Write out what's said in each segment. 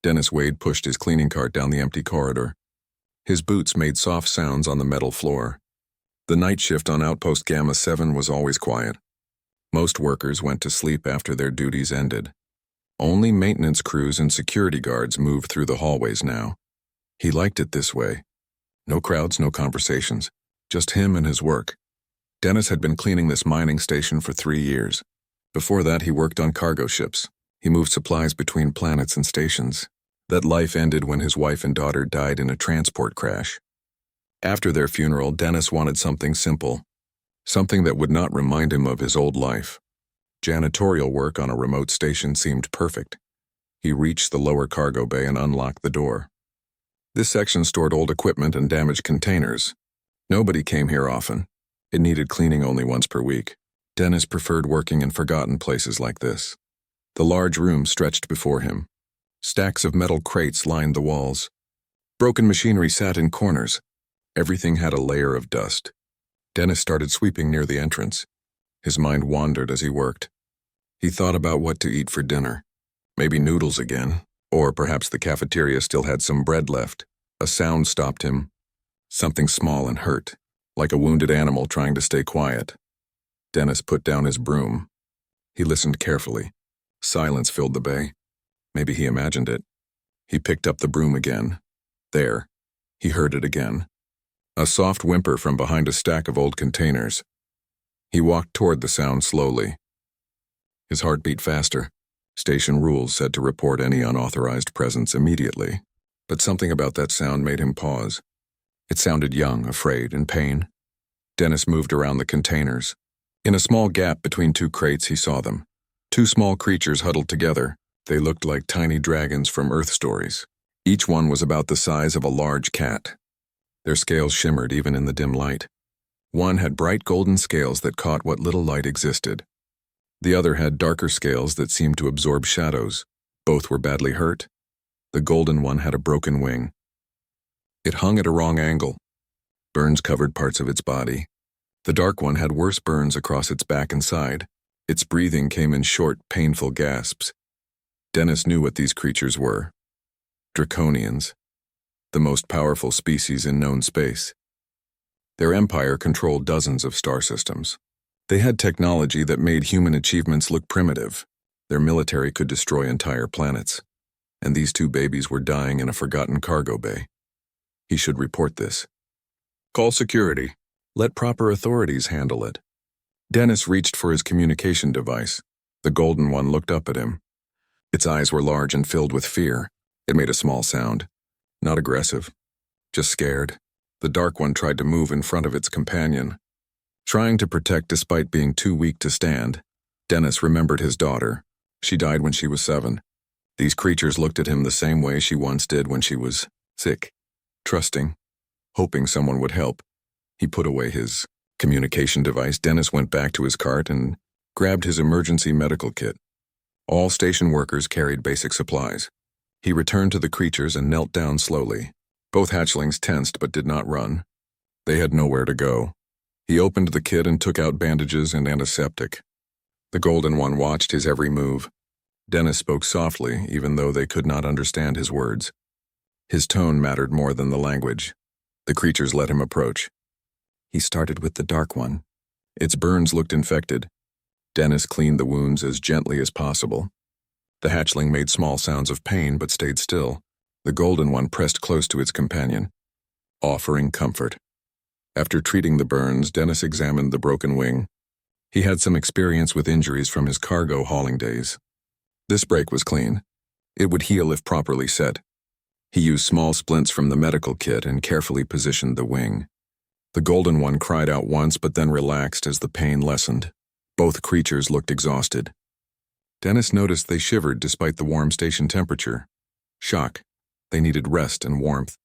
Dennis Wade pushed his cleaning cart down the empty corridor. His boots made soft sounds on the metal floor. The night shift on Outpost Gamma 7 was always quiet. Most workers went to sleep after their duties ended. Only maintenance crews and security guards moved through the hallways now. He liked it this way. No crowds, no conversations. Just him and his work. Dennis had been cleaning this mining station for 3 years. Before that, he worked on cargo ships. He moved supplies between planets and stations. That life ended when his wife and daughter died in a transport crash. After their funeral, Dennis wanted something simple. Something that would not remind him of his old life. Janitorial work on a remote station seemed perfect. He reached the lower cargo bay and unlocked the door. This section stored old equipment and damaged containers. Nobody came here often. It needed cleaning only once per week. Dennis preferred working in forgotten places like this. The large room stretched before him. Stacks of metal crates lined the walls. Broken machinery sat in corners. Everything had a layer of dust. Dennis started sweeping near the entrance. His mind wandered as he worked. He thought about what to eat for dinner. Maybe noodles again, or perhaps the cafeteria still had some bread left. A sound stopped him. Something small and hurt, like a wounded animal trying to stay quiet. Dennis put down his broom. He listened carefully. Silence filled the bay. Maybe he imagined it. He picked up the broom again. There. He heard it again. A soft whimper from behind a stack of old containers. He walked toward the sound slowly. His heart beat faster. Station rules said to report any unauthorized presence immediately. But something about that sound made him pause. It sounded young, afraid, in pain. Dennis moved around the containers. In a small gap between 2 crates, he saw them. 2 small creatures huddled together. They looked like tiny dragons from Earth Stories. Each one was about the size of a large cat. Their scales shimmered even in the dim light. One had bright golden scales that caught what little light existed. The other had darker scales that seemed to absorb shadows. Both were badly hurt. The golden one had a broken wing. It hung at a wrong angle. Burns covered parts of its body. The dark one had worse burns across its back and side. Its breathing came in short, painful gasps. Dennis knew what these creatures were. Draconians. The most powerful species in known space. Their empire controlled dozens of star systems. They had technology that made human achievements look primitive. Their military could destroy entire planets. And these 2 babies were dying in a forgotten cargo bay. He should report this. Call security. Let proper authorities handle it. Dennis reached for his communication device. The golden one looked up at him. Its eyes were large and filled with fear. It made a small sound. Not aggressive. Just scared. The dark one tried to move in front of its companion. Trying to protect despite being too weak to stand. Dennis remembered his daughter. She died when she was 7. These creatures looked at him the same way she once did when she was sick. Trusting. Hoping someone would help. He put away his communication device. Dennis went back to his cart and grabbed his emergency medical kit. All station workers carried basic supplies. He returned to the creatures and knelt down slowly. Both hatchlings tensed but did not run. They had nowhere to go. He opened the kit and took out bandages and antiseptic. The golden one watched his every move. Dennis spoke softly, even though they could not understand his words. His tone mattered more than the language. The creatures let him approach. He started with the dark one. Its burns looked infected. Dennis cleaned the wounds as gently as possible. The hatchling made small sounds of pain but stayed still. The golden one pressed close to its companion, offering comfort. After treating the burns, Dennis examined the broken wing. He had some experience with injuries from his cargo hauling days. This break was clean. It would heal if properly set. He used small splints from the medical kit and carefully positioned the wing. The golden one cried out once but then relaxed as the pain lessened. Both creatures looked exhausted. Dennis noticed they shivered despite the warm station temperature. Shock. They needed rest and warmth.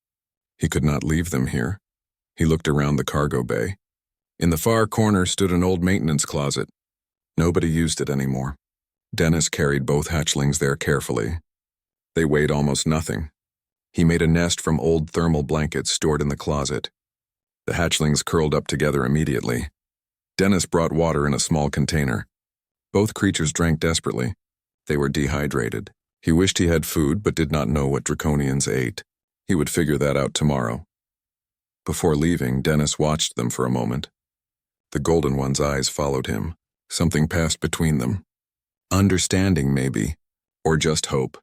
He could not leave them here. He looked around the cargo bay. In the far corner stood an old maintenance closet. Nobody used it anymore. Dennis carried both hatchlings there carefully. They weighed almost nothing. He made a nest from old thermal blankets stored in the closet. The hatchlings curled up together immediately. Dennis brought water in a small container. Both creatures drank desperately. They were dehydrated. He wished he had food but did not know what Draconians ate. He would figure that out tomorrow. Before leaving, Dennis watched them for a moment. The Golden One's eyes followed him. Something passed between them. Understanding, maybe, or just hope.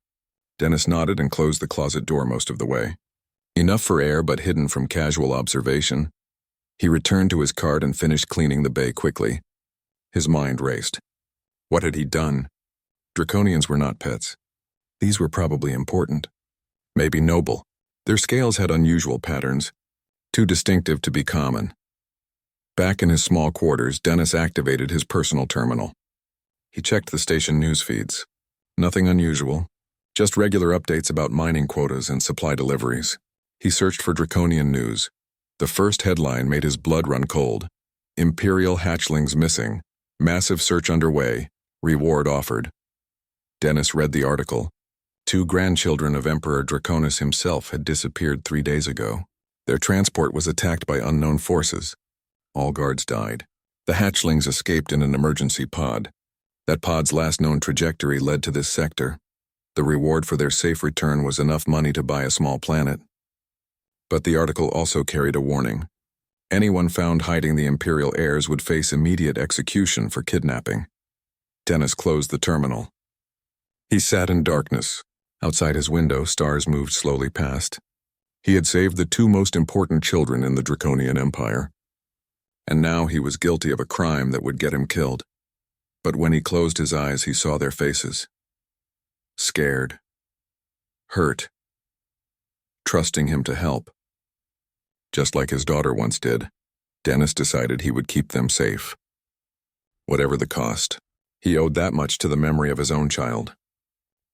Dennis nodded and closed the closet door most of the way. Enough for air but hidden from casual observation. He returned to his cart and finished cleaning the bay quickly. His mind raced. What had he done? Draconians were not pets. These were probably important. Maybe noble. Their scales had unusual patterns, too distinctive to be common. Back in his small quarters, Dennis activated his personal terminal. He checked the station news feeds. Nothing unusual, just regular updates about mining quotas and supply deliveries. He searched for Draconian news. The first headline made his blood run cold. Imperial hatchlings missing. Massive search underway. Reward offered. Dennis read the article. 2 grandchildren of Emperor Draconis himself had disappeared 3 days ago. Their transport was attacked by unknown forces. All guards died. The hatchlings escaped in an emergency pod. That pod's last known trajectory led to this sector. The reward for their safe return was enough money to buy a small planet. But the article also carried a warning. Anyone found hiding the Imperial heirs would face immediate execution for kidnapping. Dennis closed the terminal. He sat in darkness. Outside his window, stars moved slowly past. He had saved the 2 most important children in the Draconian Empire. And now he was guilty of a crime that would get him killed. But when he closed his eyes, he saw their faces. Scared. Hurt. Trusting him to help. Just like his daughter once did, Dennis decided he would keep them safe. Whatever the cost, he owed that much to the memory of his own child.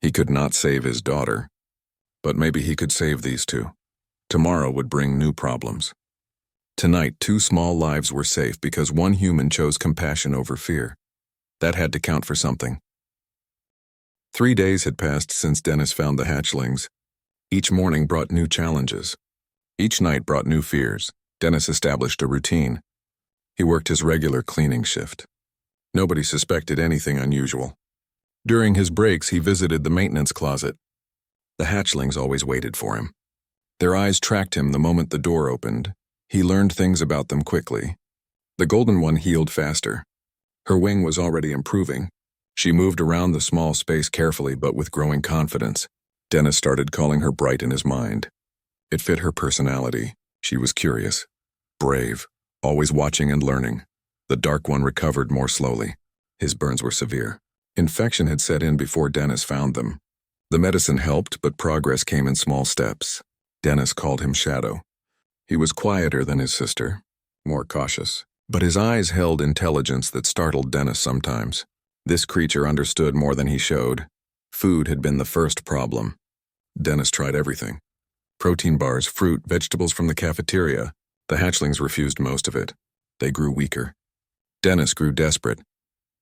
He could not save his daughter, but maybe he could save these 2. Tomorrow would bring new problems. Tonight, 2 small lives were safe because one human chose compassion over fear. That had to count for something. 3 days had passed since Dennis found the hatchlings. Each morning brought new challenges. Each night brought new fears. Dennis established a routine. He worked his regular cleaning shift. Nobody suspected anything unusual. During his breaks, he visited the maintenance closet. The hatchlings always waited for him. Their eyes tracked him the moment the door opened. He learned things about them quickly. The Golden One healed faster. Her wing was already improving. She moved around the small space carefully but with growing confidence. Dennis started calling her Bright in his mind. It fit her personality. She was curious, brave, always watching and learning. The Dark One recovered more slowly. His burns were severe. Infection had set in before Dennis found them. The medicine helped, but progress came in small steps. Dennis called him Shadow. He was quieter than his sister, more cautious, but his eyes held intelligence that startled Dennis sometimes. This creature understood more than he showed. Food had been the first problem. Dennis tried everything. Protein bars, fruit, vegetables from the cafeteria. The hatchlings refused most of it. They grew weaker. Dennis grew desperate.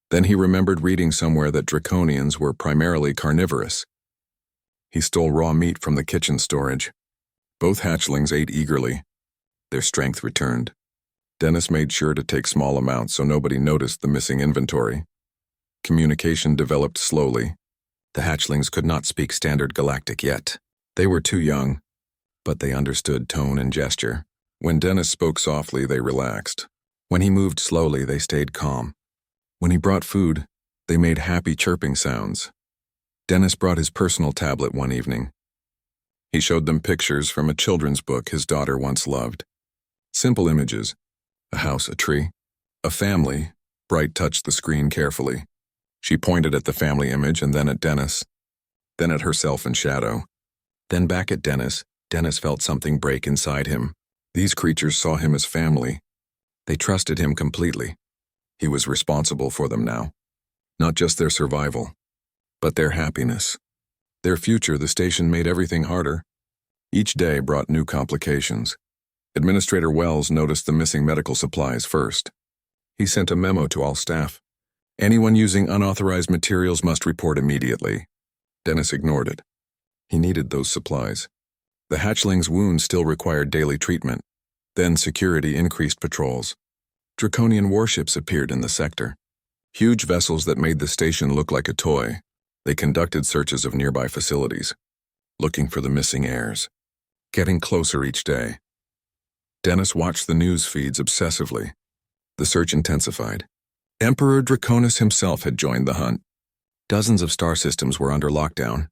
Then he remembered reading somewhere that Draconians were primarily carnivorous. He stole raw meat from the kitchen storage. Both hatchlings ate eagerly. Their strength returned. Dennis made sure to take small amounts so nobody noticed the missing inventory. Communication developed slowly. The hatchlings could not speak standard Galactic yet. They were too young, but they understood tone and gesture. When Dennis spoke softly, they relaxed. When he moved slowly, they stayed calm. When he brought food, they made happy chirping sounds. Dennis brought his personal tablet one evening. He showed them pictures from a children's book his daughter once loved. Simple images. A house, a tree, a family. Bright touched the screen carefully. She pointed at the family image and then at Dennis. Then at herself and Shadow. Then back at Dennis. Dennis felt something break inside him. These creatures saw him as family. They trusted him completely. He was responsible for them now. Not just their survival, but their happiness. Their future, the station made everything harder. Each day brought new complications. Administrator Wells noticed the missing medical supplies first. He sent a memo to all staff. Anyone using unauthorized materials must report immediately. Dennis ignored it. He needed those supplies. The hatchling's wounds still required daily treatment. Then security increased patrols. Draconian warships appeared in the sector. Huge vessels that made the station look like a toy. They conducted searches of nearby facilities, looking for the missing heirs, getting closer each day. Dennis watched the news feeds obsessively. The search intensified. Emperor Draconis himself had joined the hunt. Dozens of star systems were under lockdown.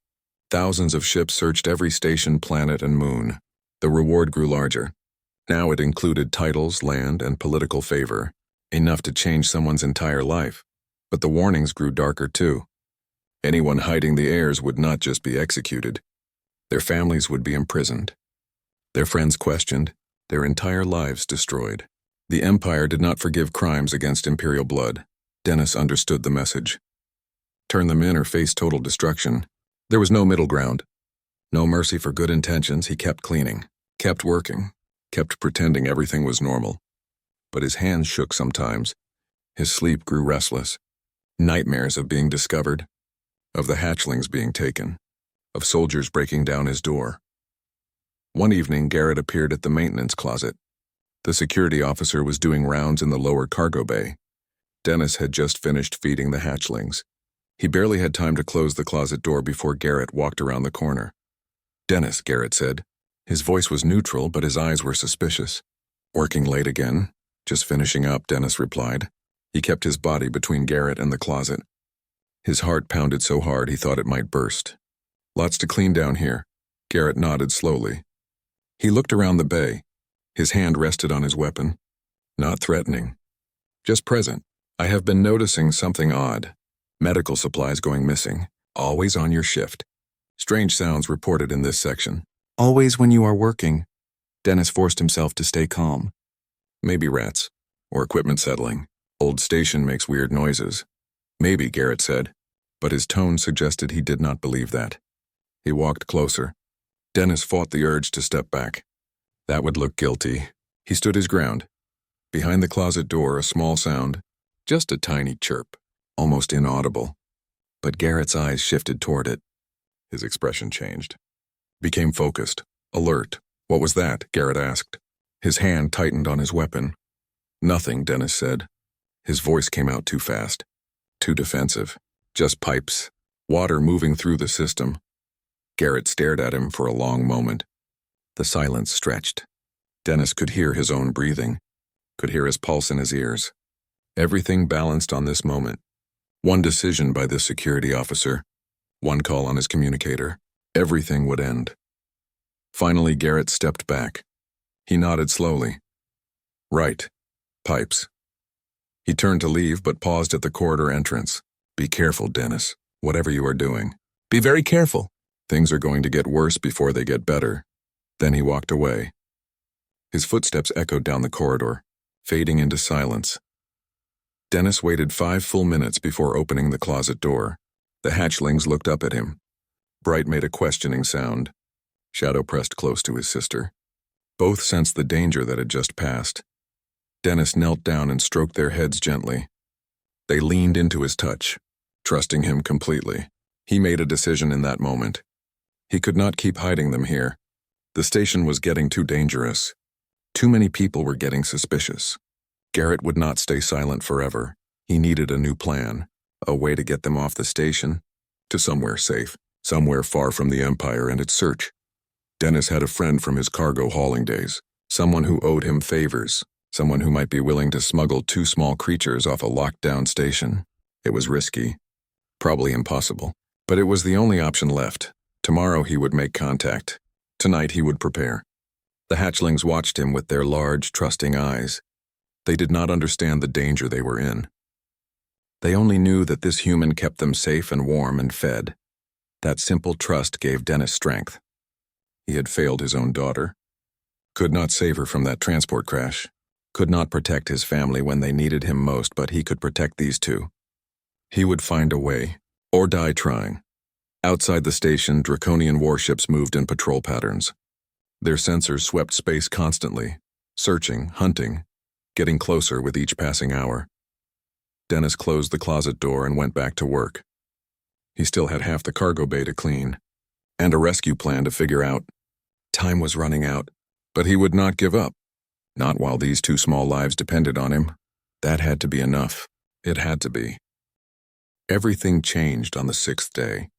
Thousands of ships searched every station, planet, and moon. The reward grew larger. Now it included titles, land, and political favor, enough to change someone's entire life. But the warnings grew darker too. Anyone hiding the heirs would not just be executed. Their families would be imprisoned. Their friends questioned, their entire lives destroyed. The Empire did not forgive crimes against Imperial blood. Dennis understood the message. Turn them in or face total destruction. There was no middle ground. No mercy for good intentions. He kept cleaning, kept working, kept pretending everything was normal. But his hands shook sometimes. His sleep grew restless. Nightmares of being discovered, of the hatchlings being taken, of soldiers breaking down his door. One evening, Garrett appeared at the maintenance closet. The security officer was doing rounds in the lower cargo bay. Dennis had just finished feeding the hatchlings. He barely had time to close the closet door before Garrett walked around the corner. "Dennis," Garrett said. His voice was neutral, but his eyes were suspicious. "Working late again?" "Just finishing up," Dennis replied. He kept his body between Garrett and the closet. His heart pounded so hard he thought it might burst. "Lots to clean down here." Garrett nodded slowly. He looked around the bay. His hand rested on his weapon. Not threatening. Just present. "I have been noticing something odd. Medical supplies going missing. Always on your shift. Strange sounds reported in this section. Always when you are working." Dennis forced himself to stay calm. "Maybe rats. Or equipment settling. Old station makes weird noises." "Maybe," Garrett said, but his tone suggested he did not believe that. He walked closer. Dennis fought the urge to step back. That would look guilty. He stood his ground. Behind the closet door, a small sound, just a tiny chirp, almost inaudible. But Garrett's eyes shifted toward it. His expression changed. Became focused, alert. "What was that?" Garrett asked. His hand tightened on his weapon. "Nothing," Dennis said. His voice came out too fast, too defensive. "Just pipes. Water moving through the system." Garrett stared at him for a long moment. The silence stretched. Dennis could hear his own breathing, could hear his pulse in his ears. Everything balanced on this moment. One decision by this security officer, one call on his communicator, everything would end. Finally, Garrett stepped back. He nodded slowly. "Right. Pipes." He turned to leave but paused at the corridor entrance. "Be careful, Dennis. Whatever you are doing. Be very careful. Things are going to get worse before they get better." Then he walked away. His footsteps echoed down the corridor, fading into silence. Dennis waited 5 full minutes before opening the closet door. The hatchlings looked up at him. Bright made a questioning sound. Shadow pressed close to his sister. Both sensed the danger that had just passed. Dennis knelt down and stroked their heads gently. They leaned into his touch, trusting him completely. He made a decision in that moment. He could not keep hiding them here. The station was getting too dangerous. Too many people were getting suspicious. Garrett would not stay silent forever. He needed a new plan, a way to get them off the station, to somewhere safe, somewhere far from the Empire and its search. Dennis had a friend from his cargo hauling days, someone who owed him favors, someone who might be willing to smuggle 2 small creatures off a locked-down station. It was risky, probably impossible, but it was the only option left. Tomorrow he would make contact. Tonight he would prepare. The hatchlings watched him with their large, trusting eyes. They did not understand the danger they were in. They only knew that this human kept them safe and warm and fed. That simple trust gave Dennis strength. He had failed his own daughter. Could not save her from that transport crash. Could not protect his family when they needed him most, but he could protect these 2. He would find a way, or die trying. Outside the station, Draconian warships moved in patrol patterns. Their sensors swept space constantly, searching, hunting, getting closer with each passing hour. Dennis closed the closet door and went back to work. He still had half the cargo bay to clean, and a rescue plan to figure out. Time was running out, but he would not give up. Not while these 2 small lives depended on him. That had to be enough. It had to be. Everything changed on the 6th day.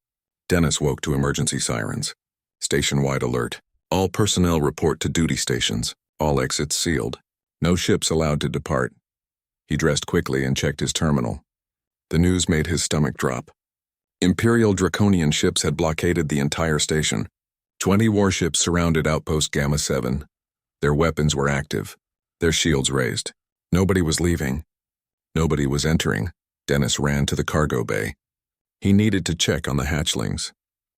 Dennis woke to emergency sirens. Station-wide alert. All personnel report to duty stations. All exits sealed. No ships allowed to depart. He dressed quickly and checked his terminal. The news made his stomach drop. Imperial Draconian ships had blockaded the entire station. 20 warships surrounded Outpost Gamma 7. Their weapons were active, their shields raised. Nobody was leaving. Nobody was entering. Dennis ran to the cargo bay. He needed to check on the hatchlings,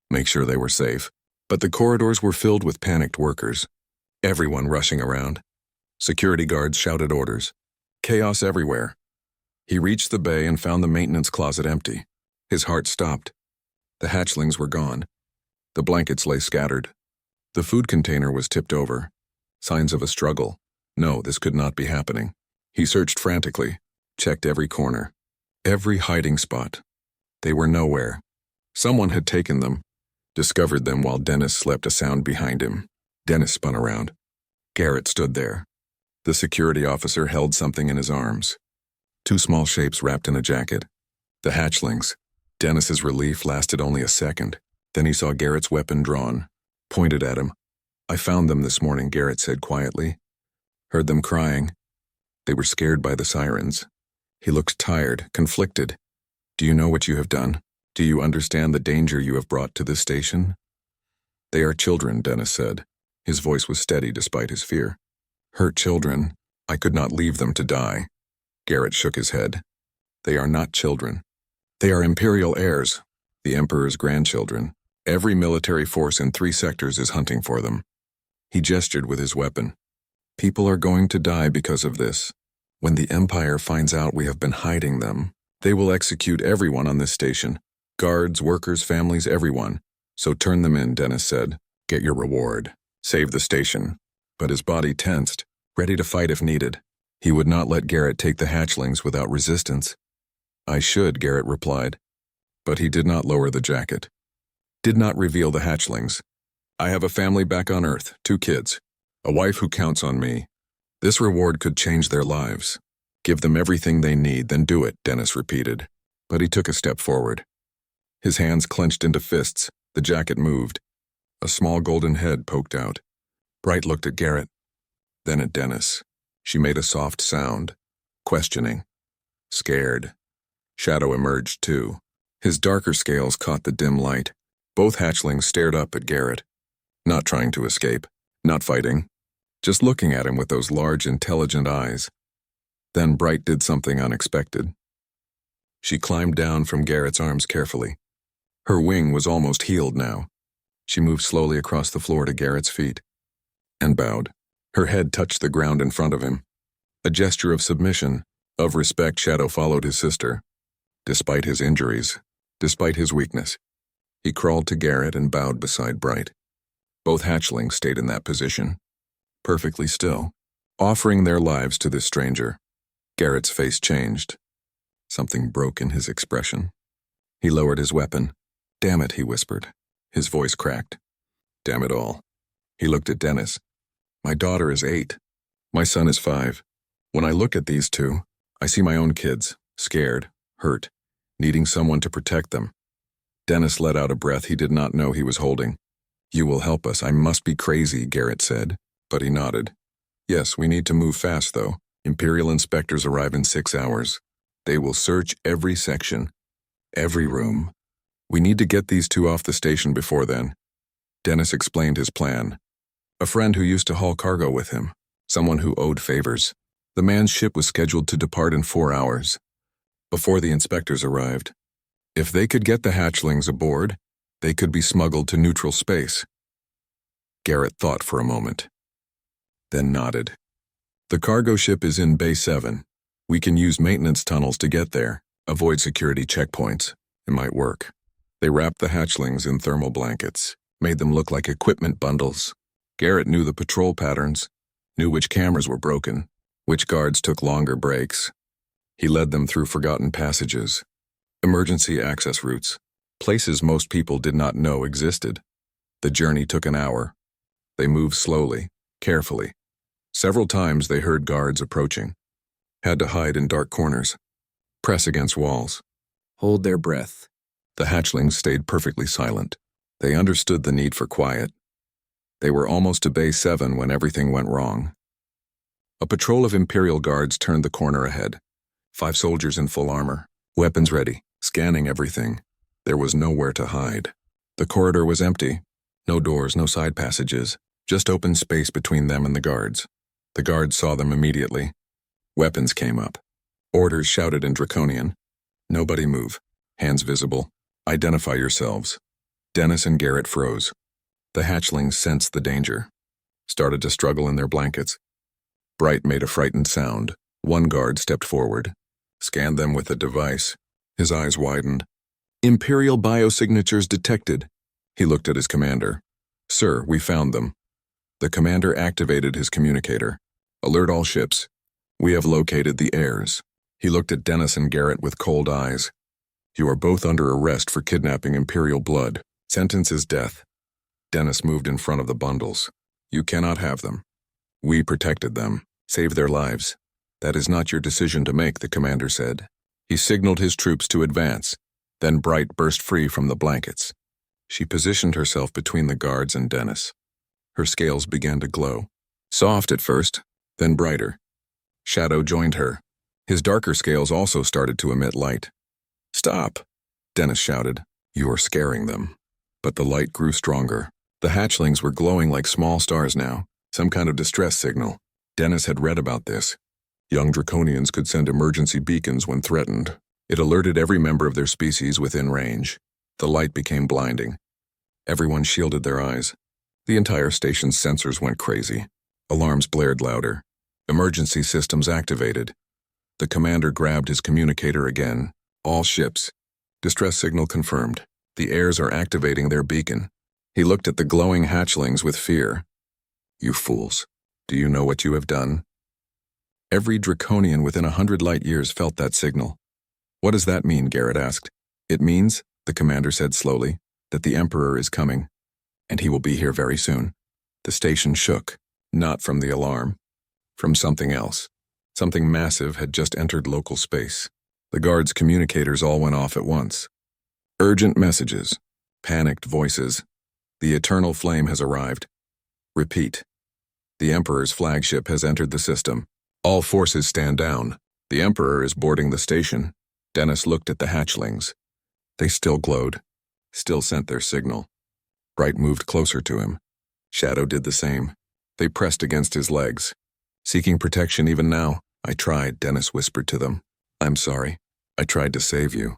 make sure they were safe. But the corridors were filled with panicked workers. Everyone rushing around. Security guards shouted orders. Chaos everywhere. He reached the bay and found the maintenance closet empty. His heart stopped. The hatchlings were gone. The blankets lay scattered. The food container was tipped over. Signs of a struggle. No, this could not be happening. He searched frantically, checked every corner, every hiding spot. They were nowhere. Someone had taken them, discovered them while Dennis slept a sound behind him. Dennis spun around. Garrett stood there. The security officer held something in his arms. 2 small shapes wrapped in a jacket. The hatchlings. Dennis's relief lasted only a second. Then he saw Garrett's weapon drawn, pointed at him. I found them this morning, Garrett said quietly. Heard them crying. They were scared by the sirens. He looked tired, conflicted. Do you know what you have done? Do you understand the danger you have brought to this station? They are children, Dennis said. His voice was steady despite his fear. Hurt children. I could not leave them to die. Garrett shook his head. They are not children. They are Imperial heirs, the Emperor's grandchildren. Every military force in 3 sectors is hunting for them. He gestured with his weapon. People are going to die because of this. When the Empire finds out we have been hiding them, they will execute everyone on this station. Guards, workers, families, everyone. So turn them in, Dennis said. Get your reward. Save the station. But his body tensed, ready to fight if needed. He would not let Garrett take the hatchlings without resistance. I should, Garrett replied. But he did not lower the jacket. Did not reveal the hatchlings. I have a family back on Earth, 2 kids. A wife who counts on me. This reward could change their lives. Give them everything they need, then do it, Dennis repeated. But he took a step forward. His hands clenched into fists. The jacket moved. A small golden head poked out. Bright looked at Garrett, then at Dennis. She made a soft sound, questioning. Scared. Shadow emerged too. His darker scales caught the dim light. Both hatchlings stared up at Garrett, not trying to escape, not fighting, just looking at him with those large, intelligent eyes. Then Bright did something unexpected. She climbed down from Garrett's arms carefully. Her wing was almost healed now. She moved slowly across the floor to Garrett's feet and bowed. Her head touched the ground in front of him. A gesture of submission, of respect. Shadow followed his sister. Despite his injuries, despite his weakness, he crawled to Garrett and bowed beside Bright. Both hatchlings stayed in that position, perfectly still, offering their lives to this stranger. Garrett's face changed. Something broke in his expression. He lowered his weapon. Damn it, he whispered. His voice cracked. Damn it all. He looked at Dennis. My daughter is 8. My son is 5. When I look at these 2, I see my own kids, scared, hurt, needing someone to protect them. Dennis let out a breath he did not know he was holding. You will help us. I must be crazy, Garrett said, but he nodded. Yes, we need to move fast, though. Imperial inspectors arrive in 6 hours. They will search every section, every room. We need to get these 2 off the station before then. Dennis explained his plan. A friend who used to haul cargo with him, someone who owed favors. The man's ship was scheduled to depart in 4 hours, before the inspectors arrived. If they could get the hatchlings aboard, they could be smuggled to neutral space. Garrett thought for a moment, then nodded. The cargo ship is in Bay 7. We can use maintenance tunnels to get there, avoid security checkpoints. It might work. They wrapped the hatchlings in thermal blankets, made them look like equipment bundles. Garrett knew the patrol patterns, knew which cameras were broken, which guards took longer breaks. He led them through forgotten passages, emergency access routes, places most people did not know existed. The journey took an hour. They moved slowly, carefully. Several times they heard guards approaching, had to hide in dark corners, press against walls. Hold their breath. The hatchlings stayed perfectly silent. They understood the need for quiet. They were almost to Bay 7 when everything went wrong. A patrol of Imperial guards turned the corner ahead. 5 soldiers in full armor, weapons ready, scanning everything. There was nowhere to hide. The corridor was empty. No doors, no side passages, just open space between them and the guards. The guards saw them immediately. Weapons came up. Orders shouted in Draconian. Nobody move. Hands visible. Identify yourselves. Dennis and Garrett froze. The hatchlings sensed the danger. Started to struggle in their blankets. Bright made a frightened sound. One guard stepped forward. Scanned them with a device. His eyes widened. Imperial biosignatures detected. He looked at his commander. Sir, we found them. The commander activated his communicator. Alert all ships. We have located the heirs. He looked at Dennis and Garrett with cold eyes. You are both under arrest for kidnapping Imperial blood. Sentence is death. Dennis moved in front of the bundles. You cannot have them. We protected them, saved their lives. That is not your decision to make, the commander said. He signaled his troops to advance. Then Bright burst free from the blankets. She positioned herself between the guards and Dennis. Her scales began to glow. Soft at first, then brighter. Shadow joined her. His darker scales also started to emit light. Stop, Dennis shouted. You are scaring them. But the light grew stronger. The hatchlings were glowing like small stars now, some kind of distress signal. Dennis had read about this. Young Draconians could send emergency beacons when threatened. It alerted every member of their species within range. The light became blinding. Everyone shielded their eyes. The entire station's sensors went crazy. Alarms blared louder. Emergency systems activated. The commander grabbed his communicator again. All ships. Distress signal confirmed. The heirs are activating their beacon. He looked at the glowing hatchlings with fear. You fools. Do you know what you have done? Every Draconian within 100 light years felt that signal. What does that mean? Garrett asked. It means, the commander said slowly, that the Emperor is coming, and he will be here very soon. The station shook, not from the alarm, from something else. Something massive had just entered local space. The guards' communicators all went off at once. Urgent messages, panicked voices. The eternal flame has arrived. Repeat. The Emperor's flagship has entered the system. All forces stand down. The Emperor is boarding the station. Dennis looked at the hatchlings. They still glowed, still sent their signal. Bright moved closer to him. Shadow did the same. They pressed against his legs. Seeking protection even now. I tried, Dennis whispered to them. I'm sorry. I tried to save you.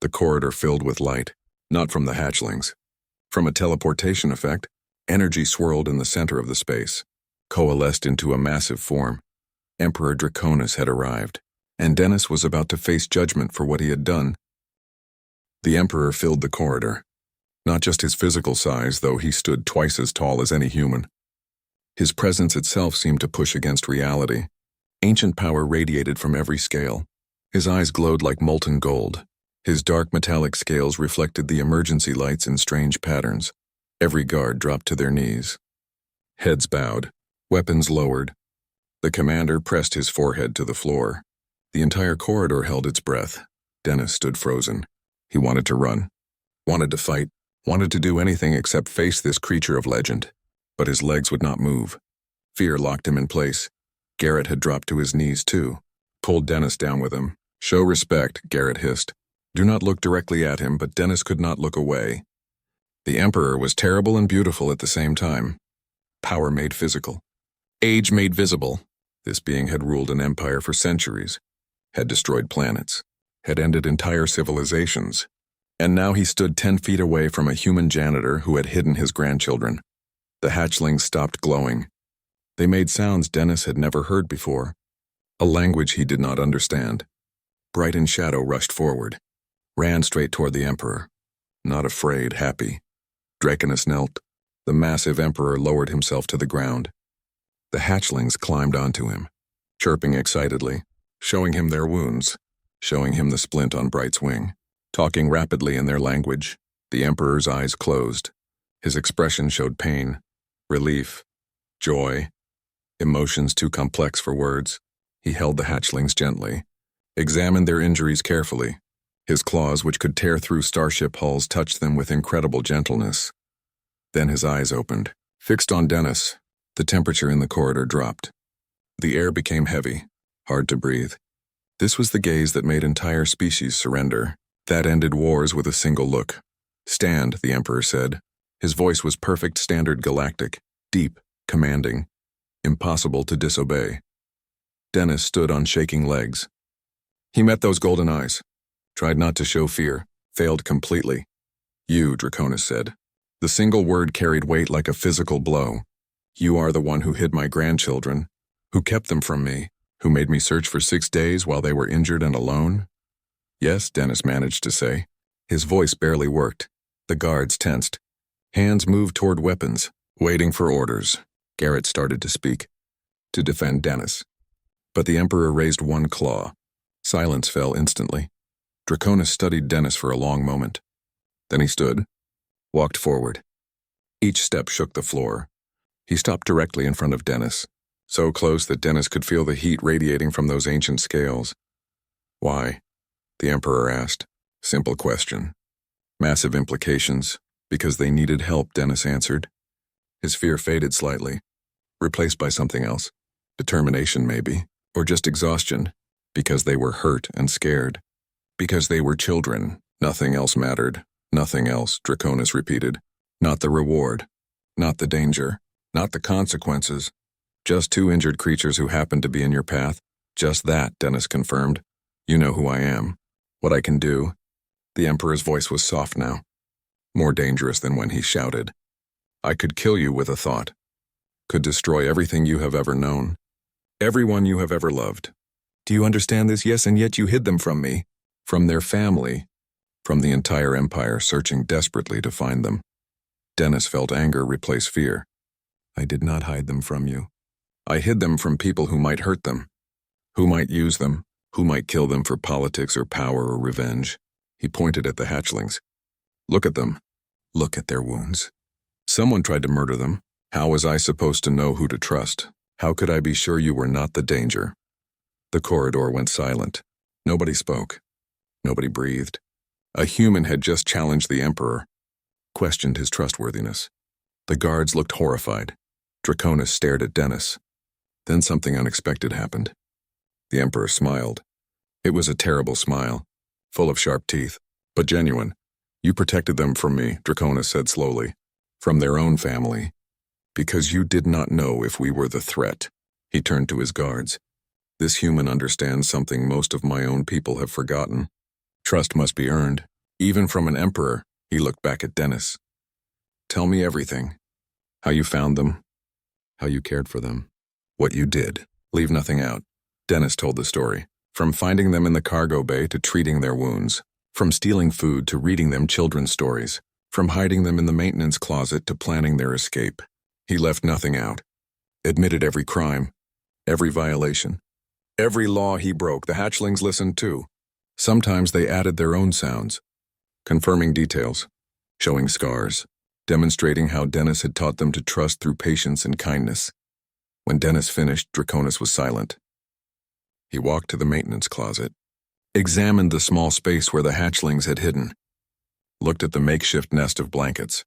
The corridor filled with light, not from the hatchlings. From a teleportation effect, energy swirled in the center of the space, coalesced into a massive form. Emperor Draconis had arrived, and Dennis was about to face judgment for what he had done. The Emperor filled the corridor. Not just his physical size, though he stood twice as tall as any human. His presence itself seemed to push against reality. Ancient power radiated from every scale. His eyes glowed like molten gold. His dark metallic scales reflected the emergency lights in strange patterns. Every guard dropped to their knees. Heads bowed, weapons lowered. The commander pressed his forehead to the floor. The entire corridor held its breath. Dennis stood frozen. He wanted to run, wanted to fight, wanted to do anything except face this creature of legend. But his legs would not move. Fear locked him in place. Garrett had dropped to his knees too, pulled Dennis down with him. Show respect, Garrett hissed. Do not look directly at him, but Dennis could not look away. The Emperor was terrible and beautiful at the same time. Power made physical. Age made visible. This being had ruled an empire for centuries, had destroyed planets, had ended entire civilizations. And now he stood 10 feet away from a human janitor who had hidden his grandchildren. The hatchlings stopped glowing. They made sounds Dennis had never heard before, a language he did not understand. Bright and Shadow rushed forward, ran straight toward the Emperor. Not afraid, happy. Draconis knelt. The massive Emperor lowered himself to the ground. The hatchlings climbed onto him, chirping excitedly, showing him their wounds, showing him the splint on Bright's wing, talking rapidly in their language. The Emperor's eyes closed. His expression showed pain, relief, joy, emotions too complex for words. He held the hatchlings gently, examined their injuries carefully. His claws, which could tear through starship hulls, touched them with incredible gentleness. Then his eyes opened, fixed on Dennis. The temperature in the corridor dropped. The air became heavy, hard to breathe. This was the gaze that made entire species surrender, that ended wars with a single look. "Stand," the Emperor said. His voice was perfect standard galactic, deep, commanding, impossible to disobey. Dennis stood on shaking legs. He met those golden eyes, tried not to show fear, failed completely. "You," Draconis said. The single word carried weight like a physical blow. "You are the one who hid my grandchildren, who kept them from me, who made me search for 6 days while they were injured and alone?" "Yes," Dennis managed to say. His voice barely worked. The guards tensed. Hands moved toward weapons, waiting for orders. Garrett started to speak, to defend Dennis. But the Emperor raised one claw. Silence fell instantly. Draconis studied Dennis for a long moment. Then he stood, walked forward. Each step shook the floor. He stopped directly in front of Dennis, so close that Dennis could feel the heat radiating from those ancient scales. "Why?" the Emperor asked. Simple question. Massive implications. "Because they needed help," Dennis answered. His fear faded slightly, replaced by something else. Determination, maybe, or just exhaustion. Because they were hurt and scared. Because they were children. Nothing else mattered. Nothing else, Draconis repeated. Not the reward. Not the danger. Not the consequences. Just 2 injured creatures who happened to be in your path. Just that, Dennis confirmed. "You know who I am. What I can do." The Emperor's voice was soft now. More dangerous than when he shouted. "I could kill you with a thought. Could destroy everything you have ever known. Everyone you have ever loved. Do you understand this? Yes, and yet you hid them from me. From their family. From the entire Empire, searching desperately to find them." Dennis felt anger replace fear. "I did not hide them from you. I hid them from people who might hurt them. Who might use them. Who might kill them for politics or power or revenge." He pointed at the hatchlings. "Look at them. Look at their wounds. Someone tried to murder them. How was I supposed to know who to trust? How could I be sure you were not the danger?" The corridor went silent. Nobody spoke. Nobody breathed. A human had just challenged the Emperor, questioned his trustworthiness. The guards looked horrified. Draconis stared at Dennis. Then something unexpected happened. The Emperor smiled. It was a terrible smile, full of sharp teeth, but genuine. "You protected them from me," Draconis said slowly. "From their own family. Because you did not know if we were the threat." He turned to his guards. "This human understands something most of my own people have forgotten. Trust must be earned, even from an emperor." He looked back at Dennis. "Tell me everything. How you found them. How you cared for them. What you did. Leave nothing out." Dennis told the story. From finding them in the cargo bay to treating their wounds. From stealing food to reading them children's stories. From hiding them in the maintenance closet to planning their escape. He left nothing out. Admitted every crime. Every violation. Every law he broke. The hatchlings listened too. Sometimes they added their own sounds. Confirming details. Showing scars. Demonstrating how Dennis had taught them to trust through patience and kindness. When Dennis finished, Draconis was silent. He walked to the maintenance closet. Examined the small space where the hatchlings had hidden. Looked at the makeshift nest of blankets.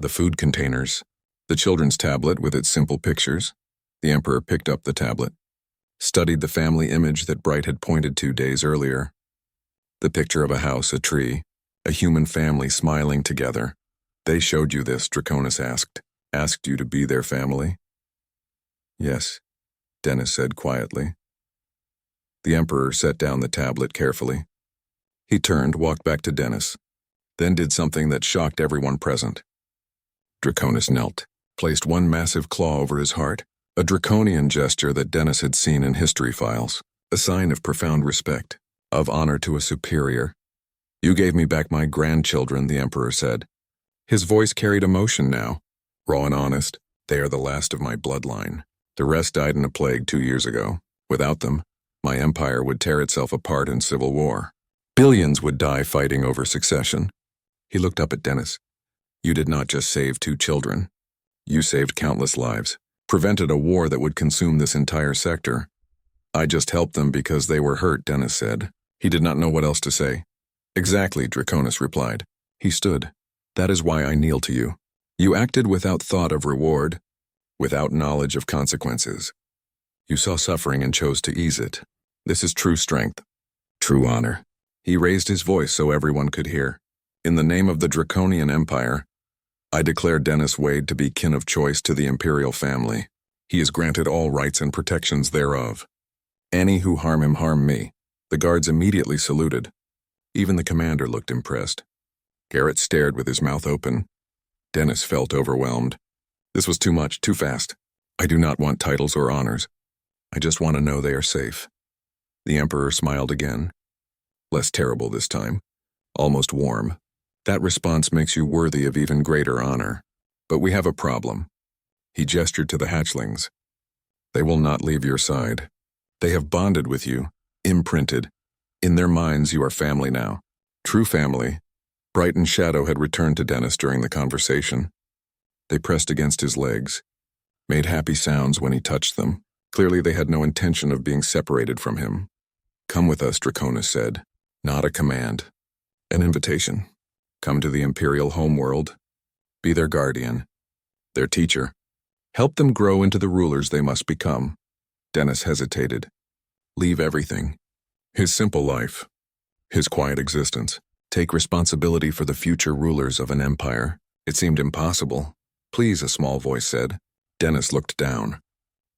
The food containers. The children's tablet with its simple pictures. The Emperor picked up the tablet. Studied the family image that Bright had pointed to days earlier. The picture of a house, a tree, a human family smiling together. "They showed you this," Draconis asked. "Asked you to be their family?" "Yes," Dennis said quietly. The Emperor set down the tablet carefully. He turned, walked back to Dennis, then did something that shocked everyone present. Draconis knelt, placed one massive claw over his heart, a draconian gesture that Dennis had seen in history files, a sign of profound respect, of honor to a superior. "You gave me back my grandchildren," the Emperor said. His voice carried emotion now, raw and honest. "They are the last of my bloodline. The rest died in a plague 2 years ago. Without them, my empire would tear itself apart in civil war. Billions would die fighting over succession." He looked up at Dennis. "You did not just save 2 children. You saved countless lives, prevented a war that would consume this entire sector." "I just helped them because they were hurt," Dennis said. He did not know what else to say. Exactly, Draconis replied. He stood. That is why I kneel to you. You acted without thought of reward, without knowledge of consequences. You saw suffering and chose to ease it. This is true strength, true honor. He raised his voice so everyone could hear. In the name of the Draconian Empire, I declare Dennis Wade to be kin of choice to the Imperial family. He is granted all rights and protections thereof. Any who harm him harm me. The guards immediately saluted. Even the commander looked impressed. Garrett stared with his mouth open. Dennis felt overwhelmed. This was too much, too fast. I do not want titles or honors. I just want to know they are safe. The Emperor smiled again. Less terrible this time. Almost warm. That response makes you worthy of even greater honor. But we have a problem. He gestured to the Hatchlings. They will not leave your side. They have bonded with you, imprinted. In their minds, you are family now. True family. Bright and Shadow had returned to Dennis during the conversation. They pressed against his legs, made happy sounds when he touched them. Clearly they had no intention of being separated from him. Come with us, Draconis said. Not a command. An invitation. Come to the Imperial homeworld. Be their guardian. Their teacher. Help them grow into the rulers they must become. Dennis hesitated. Leave everything. His simple life. His quiet existence. Take responsibility for the future rulers of an empire. It seemed impossible. Please, a small voice said. Dennis looked down.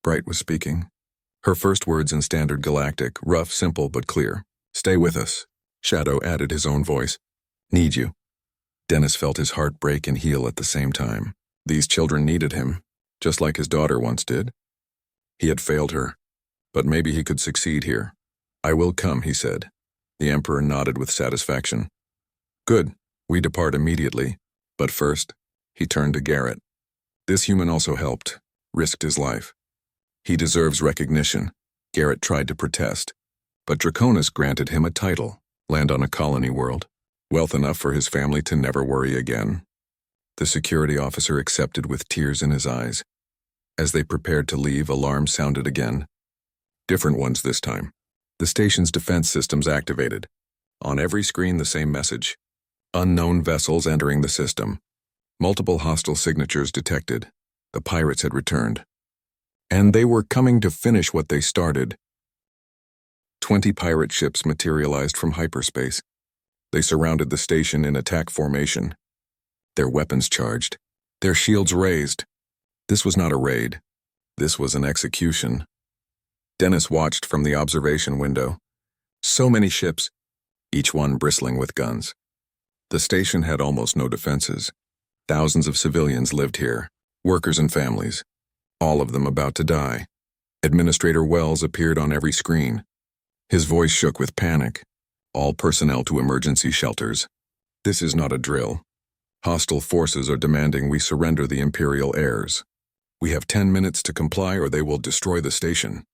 Bright was speaking. Her first words in standard Galactic, rough, simple, but clear. Stay with us. Shadow added his own voice. Need you. Dennis felt his heart break and heal at the same time. These children needed him, just like his daughter once did. He had failed her, but maybe he could succeed here. I will come, he said. The Emperor nodded with satisfaction. Good, we depart immediately. But first, he turned to Garrett. This human also helped, risked his life. He deserves recognition. Garrett tried to protest, but Draconis granted him a title, land on a colony world, wealth enough for his family to never worry again. The security officer accepted with tears in his eyes. As they prepared to leave, alarms sounded again. Different ones this time. The station's defense systems activated. On every screen, the same message. Unknown vessels entering the system. Multiple hostile signatures detected. The pirates had returned. And they were coming to finish what they started. 20 pirate ships materialized from hyperspace. They surrounded the station in attack formation. Their weapons charged. Their shields raised. This was not a raid. This was an execution. Dennis watched from the observation window. So many ships, each one bristling with guns. The station had almost no defenses. Thousands of civilians lived here, workers and families, all of them about to die. Administrator Wells appeared on every screen. His voice shook with panic. All personnel to emergency shelters. This is not a drill. Hostile forces are demanding we surrender the Imperial heirs. We have 10 minutes to comply or they will destroy the station.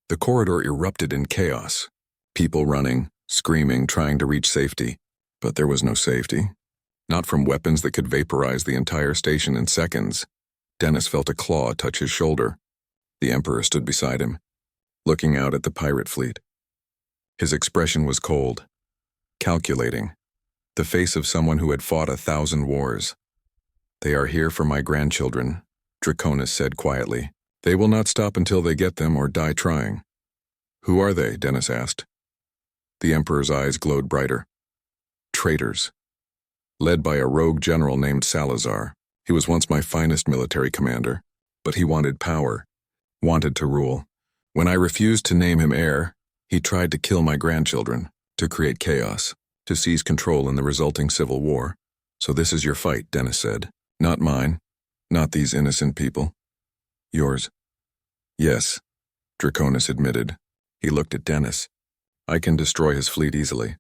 The corridor erupted in chaos. People running, screaming, trying to reach safety. But there was no safety. Not from weapons that could vaporize the entire station in seconds. Dennis felt a claw touch his shoulder. The Emperor stood beside him, looking out at the pirate fleet. His expression was cold, calculating, the face of someone who had fought 1,000 wars. They are here for my grandchildren, Draconis said quietly. They will not stop until they get them or die trying. Who are they? Dennis asked. The Emperor's eyes glowed brighter. Traitors. Led by a rogue general named Salazar. He was once my finest military commander, but he wanted power, wanted to rule. When I refused to name him heir, he tried to kill my grandchildren, to create chaos, to seize control in the resulting civil war. So this is your fight, Dennis said. Not mine, not these innocent people. Yours. Yes, Draconis admitted. He looked at Dennis. I can destroy his fleet easily.